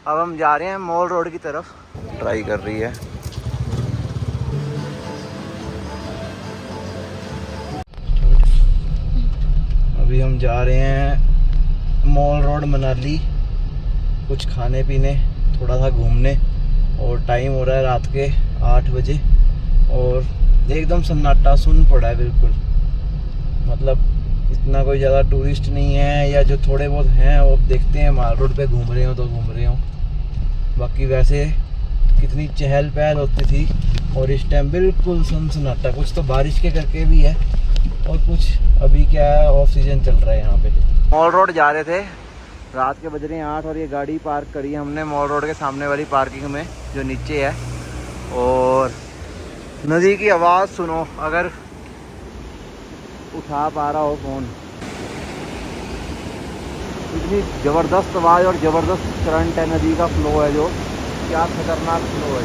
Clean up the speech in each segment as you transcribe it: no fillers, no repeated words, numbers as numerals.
अब हम जा रहे हैं मॉल रोड की तरफ। ट्राई कर रही है। अभी हम जा रहे हैं मॉल रोड मनाली, कुछ खाने पीने, थोड़ा सा घूमने। और टाइम हो रहा है रात के 8 बजे और एकदम सन्नाटा सुन पड़ा है बिल्कुल। मतलब इतना कोई ज़्यादा टूरिस्ट नहीं है, या जो थोड़े बहुत हैं वो देखते हैं मॉल रोड पे घूम रहे हो तो घूम रहे हो। बाकी वैसे कितनी चहल पहल होती थी और इस टाइम बिल्कुल सन्नाटा। कुछ तो बारिश के करके भी है और कुछ अभी क्या है, ऑफ सीजन चल रहा है यहाँ पे। मॉल रोड जा रहे थे, रात के बज रहे हैं 8 और ये गाड़ी पार्क करी है हमने मॉल रोड के सामने वाली पार्किंग में जो नीचे है। और नदी की आवाज़ सुनो, अगर उठा पा रहा हो फ़ोन। इतनी ज़बरदस्त आवाज़ और ज़बरदस्त करंट है, नदी का फ्लो है जो, क्या खतरनाक फ्लो है।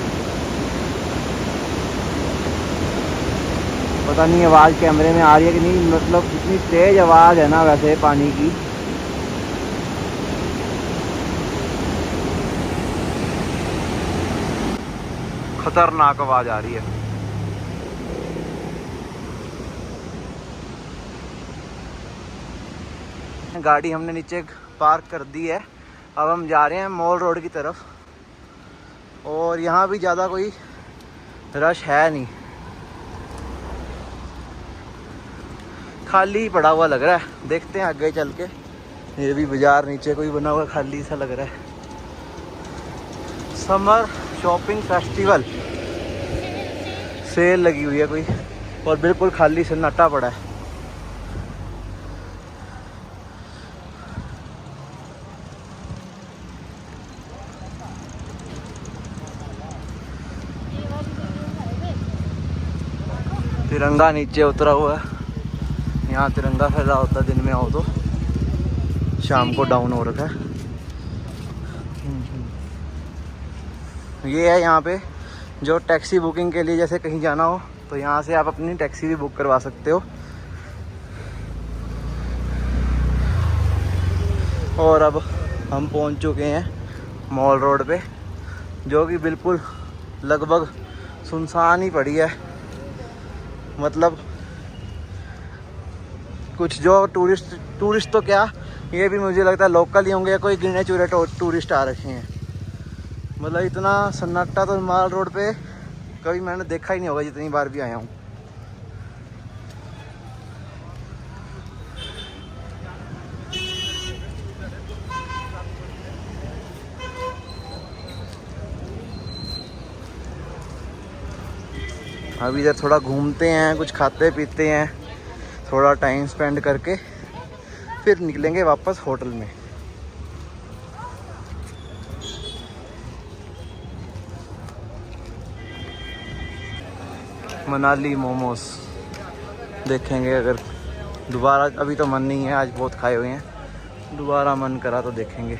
पता नहीं आवाज़ कैमरे में आ रही है कि नहीं, मतलब इतनी तेज़ आवाज़ है ना वैसे पानी की। खतरनाक आवाज़ आ रही है। गाड़ी हमने नीचे पार्क कर दी है। अब हम जा रहे हैं मॉल रोड की तरफ और यहाँ भी ज़्यादा कोई रश है नहीं, खाली पड़ा हुआ लग रहा है। देखते हैं आगे चल के। ये भी बाज़ार नीचे कोई बना हुआ खाली सा लग रहा है। समर शॉपिंग फेस्टिवल सेल लगी हुई है कोई और बिल्कुल खाली सन्नाटा पड़ा है। तिरंगा नीचे उतरा हुआ है। यहाँ तिरंगा फहरा होता है दिन में आओ तो, शाम को डाउन हो रखा है। ये है यहाँ पे जो टैक्सी बुकिंग के लिए, जैसे कहीं जाना हो तो यहाँ से आप अपनी टैक्सी भी बुक करवा सकते हो। और अब हम पहुँच चुके हैं मॉल रोड पे, जो कि बिल्कुल लगभग सुनसान ही पड़ी है। मतलब कुछ जो टूरिस्ट तो क्या, ये भी मुझे लगता है लोकल ही होंगे या कोई गिने चुने टूरिस्ट आ रखे हैं। मतलब इतना सन्नाटा तो मॉल रोड पे कभी मैंने देखा ही नहीं होगा जितनी बार भी आया हूँ। अभी इधर थोड़ा घूमते हैं, कुछ खाते पीते हैं, थोड़ा टाइम स्पेंड करके फिर निकलेंगे वापस होटल में। मनाली मोमोज देखेंगे, अगर दोबारा, अभी तो मन नहीं है, आज बहुत खाए हुए हैं, दोबारा मन करा तो देखेंगे।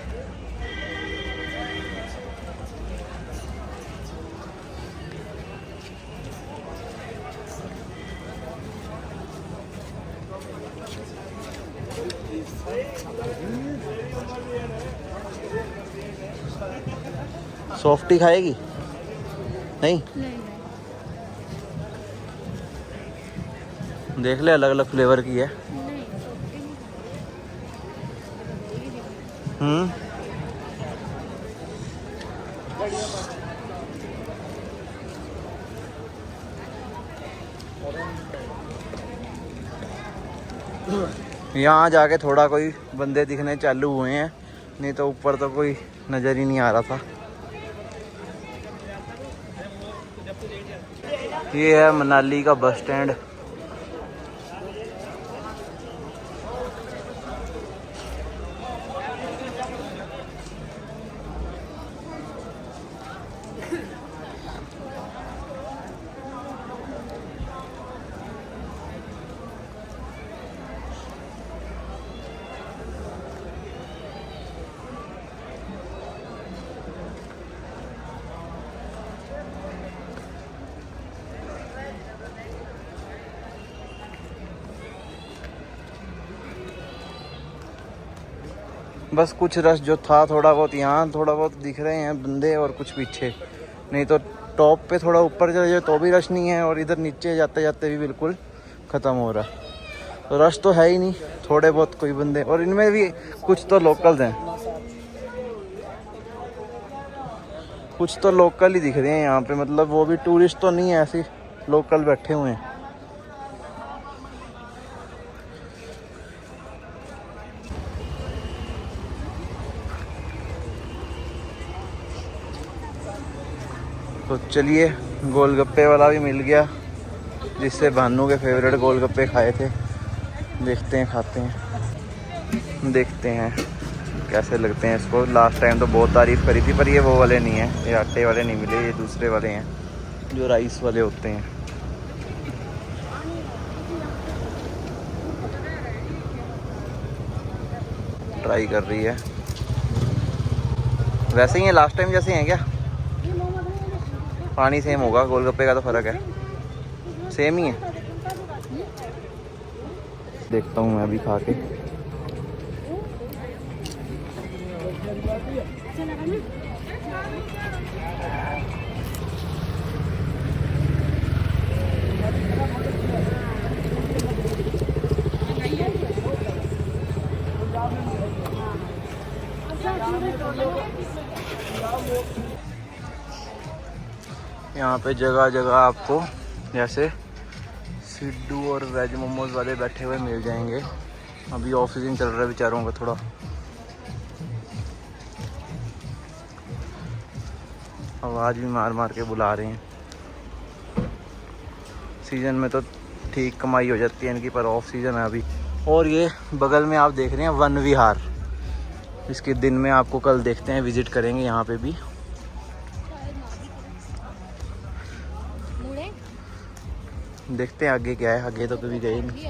सॉफ्टी खाएगी? नहीं, देख ले, अलग अलग फ्लेवर की है। यहाँ जाके थोड़ा कोई बंदे दिखने चालू हुए हैं, नहीं तो ऊपर तो कोई नज़र ही नहीं आ रहा था। ये है मनाली का बस स्टैंड। बस कुछ रश जो था थोड़ा बहुत यहाँ थोड़ा बहुत दिख रहे हैं बंदे और कुछ पीछे, नहीं तो टॉप पे थोड़ा ऊपर चले जाए तो भी रश नहीं है, और इधर नीचे जाते जाते भी बिल्कुल ख़त्म हो रहा है। तो रश तो है ही नहीं, थोड़े बहुत कोई बंदे, और इनमें भी कुछ तो लोकल्स हैं, कुछ तो लोकल ही दिख रहे हैं यहाँ पे, मतलब वो भी टूरिस्ट तो नहीं है, ऐसे लोकल बैठे हुए हैं। तो चलिए, गोलगप्पे वाला भी मिल गया, जिससे भानु के फेवरेट गोलगप्पे खाए थे। देखते हैं, खाते हैं, देखते हैं कैसे लगते हैं इसको। लास्ट टाइम तो बहुत तारीफ़ करी थी, पर ये वो वाले नहीं हैं, ये आटे वाले नहीं मिले, ये दूसरे वाले हैं जो राइस वाले होते हैं। ट्राई कर रही है, वैसे ही है लास्ट टाइम जैसे हैं क्या? पानी सेम होगा, गोलगप्पे का तो फ़र्क है, सेम ही है। देखता हूँ मैं अभी खा के। यहाँ पे जगह जगह आपको जैसे सिड्डू और वेज मोमोज वाले बैठे हुए मिल जाएंगे। अभी ऑफ सीजन चल रहा है बेचारों का, थोड़ा आवाज़ भी मार मार के बुला रहे हैं। सीज़न में तो ठीक कमाई हो जाती है इनकी, पर ऑफ सीज़न है अभी। और ये बगल में आप देख रहे हैं वन विहार, इसके दिन में आपको कल देखते हैं, विज़िट करेंगे यहाँ पे भी। देखते हैं आगे क्या है, आगे तो कभी गए नहीं।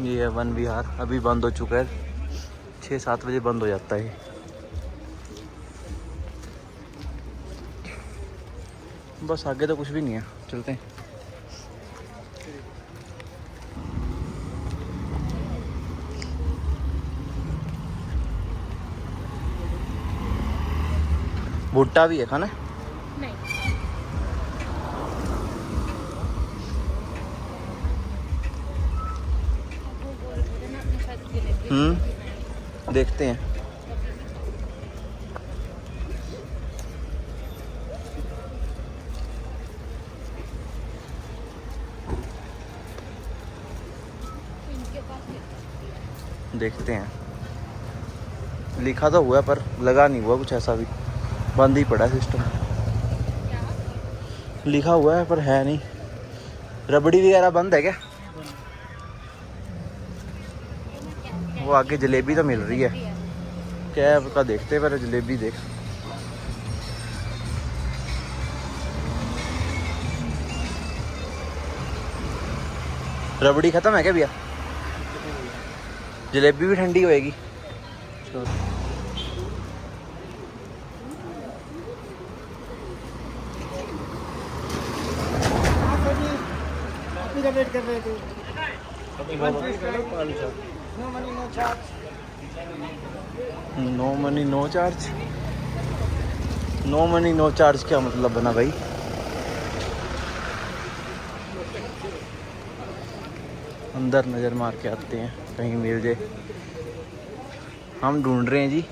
ये है वन विहार, अभी बंद हो चुका है, 6-7 बजे बंद हो जाता है। बस आगे तो कुछ भी नहीं है, चलते हैं। भुट्टा भी है खाना? नहीं। देखते हैं। देखते हैं, लिखा तो हुआ है पर लगा नहीं हुआ कुछ, ऐसा भी बंद ही पड़ा सिस्टम। लिखा हुआ है पर है नहीं। रबड़ी वगैरह बंद है क्या? वो आगे जलेबी तो मिल रही है, कैब का देखते हैं, पर जलेबी देख। रबड़ी ख़त्म है क्या भैया? जलेबी भी ठंडी होएगी। वेट कर रहे थे। No money no charge. No money no charge क्या मतलब बना भाई? अंदर नज़र मार के आते हैं, कहीं मिल जाए। हम ढूंढ रहे हैं जी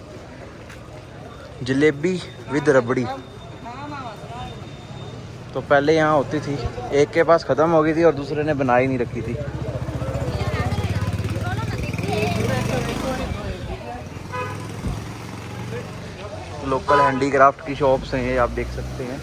जलेबी विद रबड़ी। तो पहले यहाँ होती थी, एक के पास ख़त्म हो गई थी और दूसरे ने बना ही नहीं रखी थी। लोकल हैंडीक्राफ्ट की शॉप्स हैं ये, आप देख सकते हैं।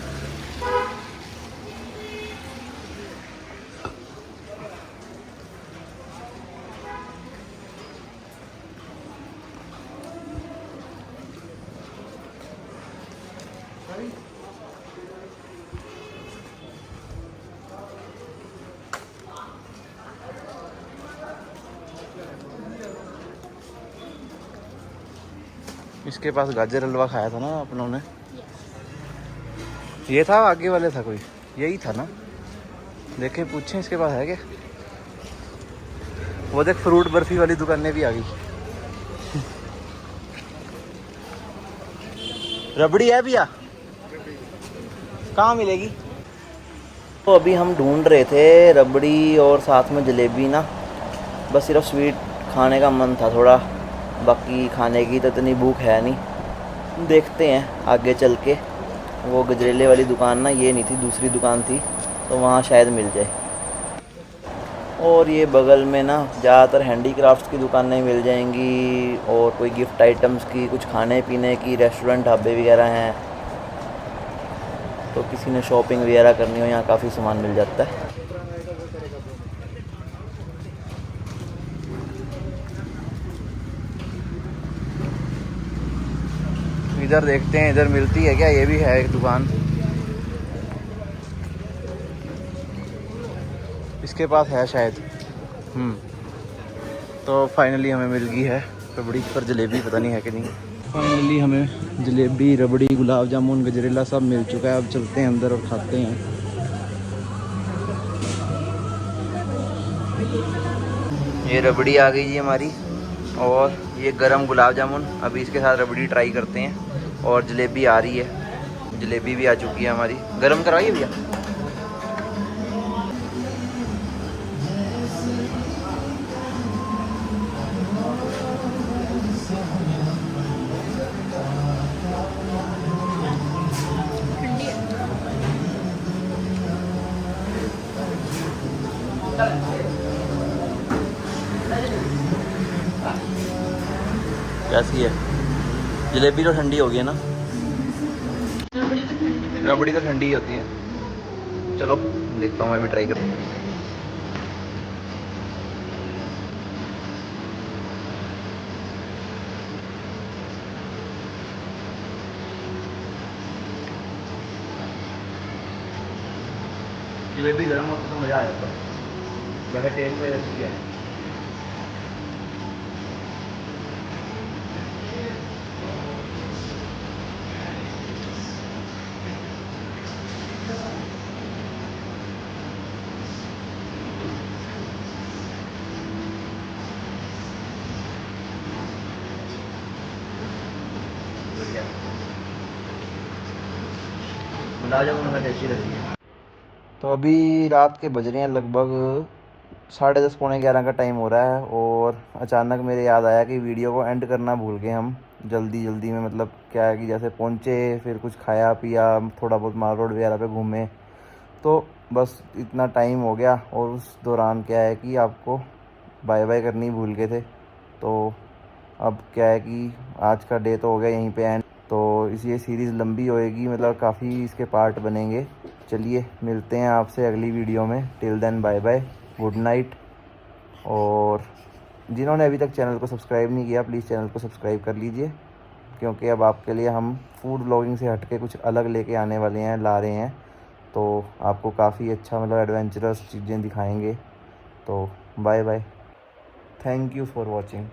इसके पास गाजर हलवा खाया था ना अपनों ने। ये था आगे वाले था कोई, यही था ना? देखें, पूछें इसके पास है क्या? वो देख फ्रूट बर्फी वाली दुकानें भी आ गई। रबड़ी है भैया? कहाँ मिलेगी? तो अभी हम ढूंढ रहे थे रबड़ी और साथ में जलेबी ना, बस सिर्फ स्वीट खाने का मन था थोड़ा, बाकी खाने की तो इतनी भूख है नहीं। देखते हैं आगे चल के। वो गजरेले वाली दुकान ना ये नहीं थी, दूसरी दुकान थी, तो वहाँ शायद मिल जाए। और ये बगल में ना ज़्यादातर हैंडीक्राफ्ट्स की दुकानें मिल जाएंगी और कोई गिफ्ट आइटम्स की, कुछ खाने पीने की, रेस्टोरेंट ढाबे वगैरह हैं। तो किसी ने शॉपिंग वगैरह करनी हो, यहाँ काफ़ी सामान मिल जाता है। इधर देखते हैं, इधर मिलती है क्या? ये भी है एक दुकान, इसके पास है शायद। तो फाइनली हमें मिल गई है रबड़ी, पर जलेबी पता नहीं है कि नहीं। फाइनली हमें जलेबी, रबड़ी, गुलाब जामुन, गजरेला सब मिल चुका है। अब चलते हैं अंदर और खाते हैं। ये रबड़ी आ गई जी हमारी, और ये गरम गुलाब जामुन। अभी इसके साथ रबड़ी ट्राई करते हैं। और जलेबी आ रही है, जलेबी भी आ चुकी है हमारी। गरम करवाइए भैया। कैसी है? जलेबी तो ठंडी होगी है ना? रबड़ी तो ठंडी ही होती है। चलो देखता हूँ, मैं भी ट्राई करता हूँ। जलेबी गर्म होती तो मज़ा आ जाता, वैसे टेस्ट में अच्छी है। गुलाब जामुन में टेस्टी रहती है। तो अभी रात के बज रहे हैं लगभग 10:30 पौने 11 का टाइम हो रहा है। और अचानक मेरे याद आया कि वीडियो को एंड करना भूल गए हम जल्दी जल्दी में। मतलब क्या है कि जैसे पहुँचे, फिर कुछ खाया पिया, थोड़ा बहुत माल रोड वगैरह पे घूमे, तो बस इतना टाइम हो गया। और उस दौरान क्या है कि आपको बाय बाय करनी भूल गए थे। तो अब क्या है कि आज का डे तो हो गया यहीं पे एंड। तो ये सीरीज़ लंबी होएगी, मतलब काफ़ी इसके पार्ट बनेंगे। चलिए मिलते हैं आपसे अगली वीडियो में। Till then bye bye, good night. और जिन्होंने अभी तक चैनल को सब्सक्राइब नहीं किया, प्लीज़ चैनल को सब्सक्राइब कर लीजिए, क्योंकि अब आपके लिए हम फूड ब्लॉगिंग से हट के कुछ अलग लेके आने वाले हैं, ला रहे हैं। तो आपको काफ़ी अच्छा मतलब एडवेंचरस चीज़ें दिखाएंगे। तो bye bye, thank you for watching.